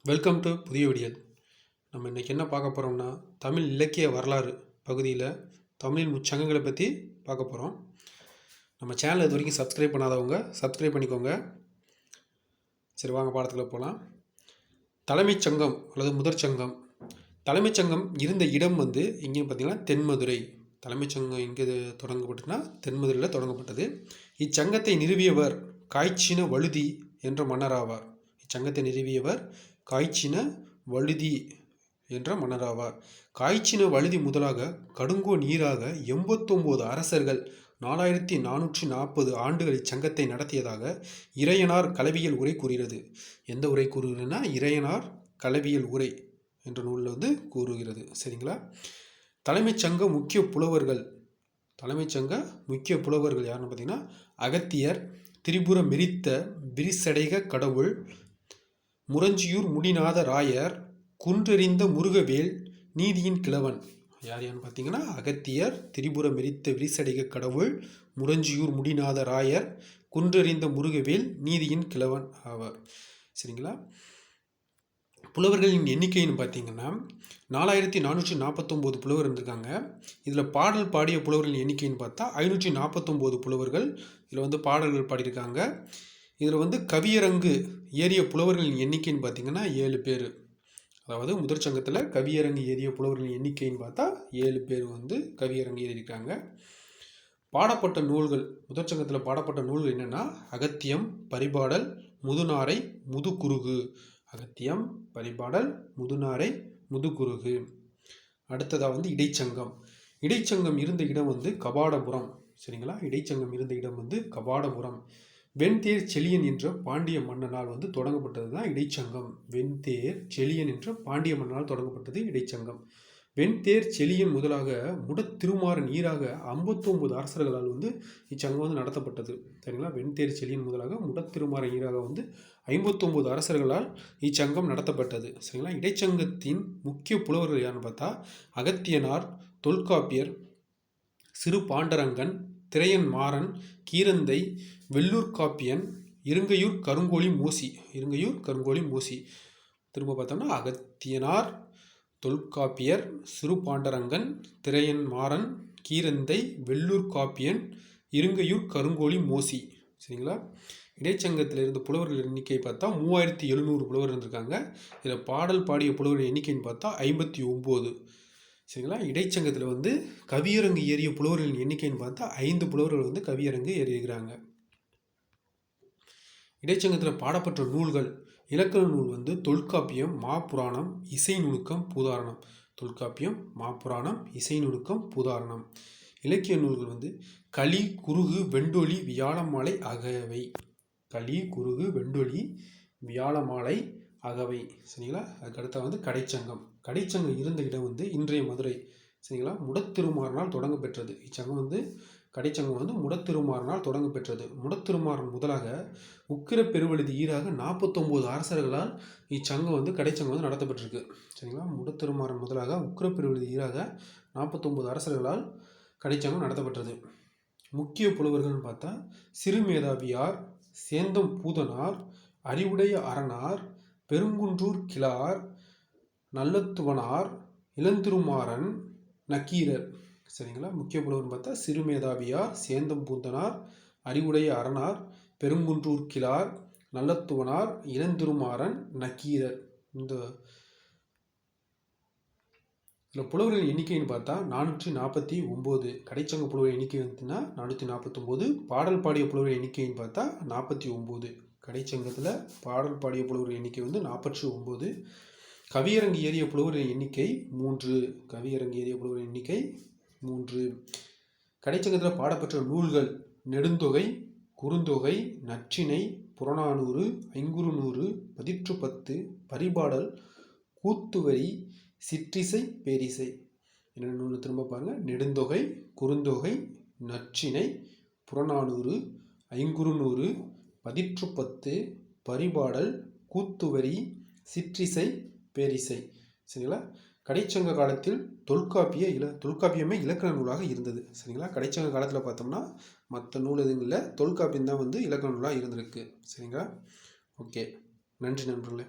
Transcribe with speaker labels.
Speaker 1: Welcome to புதிய விடியல். நம்ம இன்றைக்கி என்ன பார்க்க போகிறோம்னா, தமிழ் இலக்கிய வரலாறு பகுதியில் தமிழின் முச்சங்கங்களை பற்றி பார்க்க போகிறோம். நம்ம சேனல் இது வரைக்கும் சப்ஸ்கிரைப் பண்ணாதவங்க சப்ஸ்கிரைப் பண்ணிக்கோங்க. சரி, வாங்க பாடத்துக்குள்ள போகலாம். தலைமைச் சங்கம் அல்லது முதற் சங்கம். தலைமைச் சங்கம் இருந்த இடம் வந்து இங்கே பார்த்திங்கன்னா தென்மதுரை. தலைமைச் சங்கம் இங்கே தொடங்கப்பட்டதுன்னா தென்மதுரையில் தொடங்கப்பட்டது. இச்சங்கத்தை நிறுவியவர் காய்ச்சின வழுதி என்ற மன்னராவார். இச்சங்கத்தை நிறுவியவர் காய்ச்சின வழுதி என்ற மன்னராவார். காய்ச்சின வழுதி முதலாக கடுங்கோ நீராக 89 அரசர்கள் 4440 ஆண்டுகள் இச்சங்கத்தை நடத்தியதாக இறையனார் களவியல் உரை கூறுகிறது. எந்த உரை கூறுகிறதுனா இறையனார் களவியல் உரை என்ற நூலில் வந்து கூறுகிறது. சரிங்களா? தலைமைச் சங்க முக்கிய புலவர்கள். தலைமைச் சங்க முக்கிய புலவர்கள் யாருன்னு பார்த்தீங்கன்னா அகத்தியர், திரிபுர மெரித்த விரிசடைக கடவுள், முரஞ்சியூர் முடிநாத ராயர், குன்றெறிந்த முருகவேல், நீதியின் கிழவன். யார் யாருன்னு பார்த்தீங்கன்னா அகத்தியர், திரிபுர மெரித்த விரிசடைக கடவுள், முரஞ்சியூர் முடிநாத ராயர், குன்றெறிந்த முருகவேல், நீதியின் கிழவன் ஆவார். சரிங்களா? புலவர்களின் எண்ணிக்கைன்னு பார்த்தீங்கன்னா 4449 புலவர் இருந்திருக்காங்க. இதில் பாடல் பாடிய புலவர்களின் எண்ணிக்கைன்னு பார்த்தா 549 புலவர்கள் இதில் வந்து பாடல்கள் பாடியிருக்காங்க. இதில் வந்து கவியரங்கு ஏறிய புலவர்களின் எண்ணிக்கைன்னு பார்த்தீங்கன்னா 7 பேர். அதாவது முதற் சங்கத்தில் கவியரங்கு ஏறிய புலவர்களின் எண்ணிக்கைன்னு பார்த்தா 7 பேர் வந்து கவியரங்கு ஏறியிருக்காங்க. பாடப்பட்ட நூல்கள், முதற் சங்கத்தில் பாடப்பட்ட நூல்கள் என்னென்னா அகத்தியம், பரிபாடல், முதுநாரை, முதுகுருகு. அகத்தியம், பரிபாடல், முதுநாரை, முதுகுருகு. அடுத்ததாக வந்து இடைச்சங்கம். இடைச்சங்கம் இருந்த இடம் வந்து கபாடபுரம். சரிங்களா? இடைச்சங்கம் இருந்த இடம் வந்து கபாடபுரம். வெண்தேர் செழியன் என்ற பாண்டிய மன்னனால் வந்து தொடங்கப்பட்டது தான் இடைச்சங்கம். வெண்தேர் செழியன் என்ற பாண்டிய மன்னனால் தொடங்கப்பட்டது இடைச்சங்கம். வெண்தேர் செழியன் முதலாக முடத்திருமாறன் ஈராக 59 அரசர்களால் வந்து இச்சங்கம் வந்து நடத்தப்பட்டது. சரிங்களா? வெண்தேர் செழியன் முதலாக முடத்திருமாறன் ஈராக வந்து 59 அரசர்களால் இச்சங்கம் நடத்தப்பட்டது. சரிங்களா? இடைச்சங்கத்தின் முக்கிய புலவர்கள் யாருன்னு பார்த்தா அகத்தியனார், தொல்காப்பியர், சிறு பாண்டரங்கன், திரையன் மாறன், கீரந்தை, வெள்ளூர் காப்பியன், இருங்கையூர் கருங்கோழி மூசி. திரும்ப பார்த்தோம்னா அகத்தியனார், தொல்காப்பியர், சிறு பாண்டரங்கன், திரையன் மாறன், கீரந்தை, வெள்ளூர் காப்பியன், இருங்கையூர் கருங்கோழி மூசி. சரிங்களா? இடைச்சங்கத்தில் இருந்த புலவர்கள் எண்ணிக்கை பார்த்தா 3700 புலவர் இருந்திருக்காங்க. இதில் பாடல் பாடிய புலவர்கள் எண்ணிக்கைன்னு பார்த்தா 59. சரிங்களா? இடைச்சங்கத்தில் வந்து கவியரங்கு ஏறிய புலவர்களின் எண்ணிக்கைன்னு பார்த்தா 5 புலவர்கள் வந்து கவியரங்கு ஏறியிருக்கிறாங்க. இடைச்சங்கத்தில் பாடப்பட்ட நூல்கள். இலக்கண நூல் வந்து தொல்காப்பியம், மாப்புராணம், இசை நுணுக்கம், பூதாரணம். தொல்காப்பியம், மாப்புராணம், இசை நுணுக்கம், பூதாரணம். இலக்கிய நூல்கள் வந்து களி, குறுகு, வெண்டொலி, வியாழமாலை அகவை. களி, குறுகு, வெண்டொலி, வியாழமாலை அகவை. சரிங்களா? அதுக்கடுத்த வந்து கடைச்சங்கம். கடைச்சங்கம் இருந்த இடம் வந்து இன்றைய மதுரை. சரிங்களா? முடத்திருமாறனால் தொடங்க பெற்றது. இச்சங்கம் வந்து கடைச்சங்கம் வந்து முடத்திருமாறனால் தொடங்க பெற்றது. முடத்திருமாறன் முதலாக உக்கிர பெருவழுதி ஈராக 49 அரசர்களால் இச்சங்கம் வந்து கடைச்சங்கம் வந்து நடத்தப்பட்டிருக்கு. சரிங்களா? முடத்திருமாறன் முதலாக உக்கிர பெருவழுதி ஈராக 49 அரசர்களால் கடைச்சங்கம் நடத்தப்பட்டது. முக்கிய புலவர்கள்னு பார்த்தா சிறுமேதாவியார், சேந்தம் பூதனார், அறிவுடைய அரணார், பெருங்குன்றூர் கிழார், நல்லத்துவனார், இளந்திருமாறன், நக்கீரர். சரிங்களா? முக்கிய புலவர்னு பார்த்தா சிறுமேதாவியார், சேந்தம் பூந்தனார், அறிவுடைய அரணார், பெருங்குன்றூர் கிழார், நல்லத்துவனார், இளந்திருமாறன், நக்கீரர். இந்த இதில் புலவர்களின் எண்ணிக்கைன்னு பார்த்தா 449. கடைச்சங்க புலவர் எண்ணிக்கை வந்துன்னா 449. பாடல் பாடிய புலவர் எண்ணிக்கைன்னு பார்த்தா 49. கடைச்சங்கத்தில் பாடல் பாடிய புலவர் எண்ணிக்கை வந்து 49. கவியரங்கு ஏறிய புலவரின் எண்ணிக்கை 3. கவியரங்கு ஏறிய புலவரின் எண்ணிக்கை 3. கடைச்சங்கத்தில் பாடப்பெற்ற நூல்கள் நெடுந்தொகை, குறுந்தொகை, நற்றிணை, புறநானூறு, ஐங்குறுநூறு, பதிற்றுப்பத்து, பரிபாடல், கூத்துவரி, சிற்றிசை, பேரிசை. என்னென்ன நூல் திரும்ப பாருங்கள். நெடுந்தொகை, குறுந்தொகை, நற்றிணை, புறநானூறு, ஐங்குறுநூறு, பதிற்றுப்பத்து, பரிபாடல், கூத்துவரி, சிற்றிசை, பேரிசை. சரிங்களா? கடைச்சங்க காலத்தில் தொல்காப்பியமே இலக்கண நூலாக இருந்தது. சரிங்களா? கடைச்சங்க காலத்தில் பார்த்தோம்னா மற்ற நூல் எதுவும் இல்லை, தொல்காப்பியம் தான் வந்து இலக்கண நூலாக இருந்திருக்கு. சரிங்களா? ஓகே, நன்றி நண்பர்களே.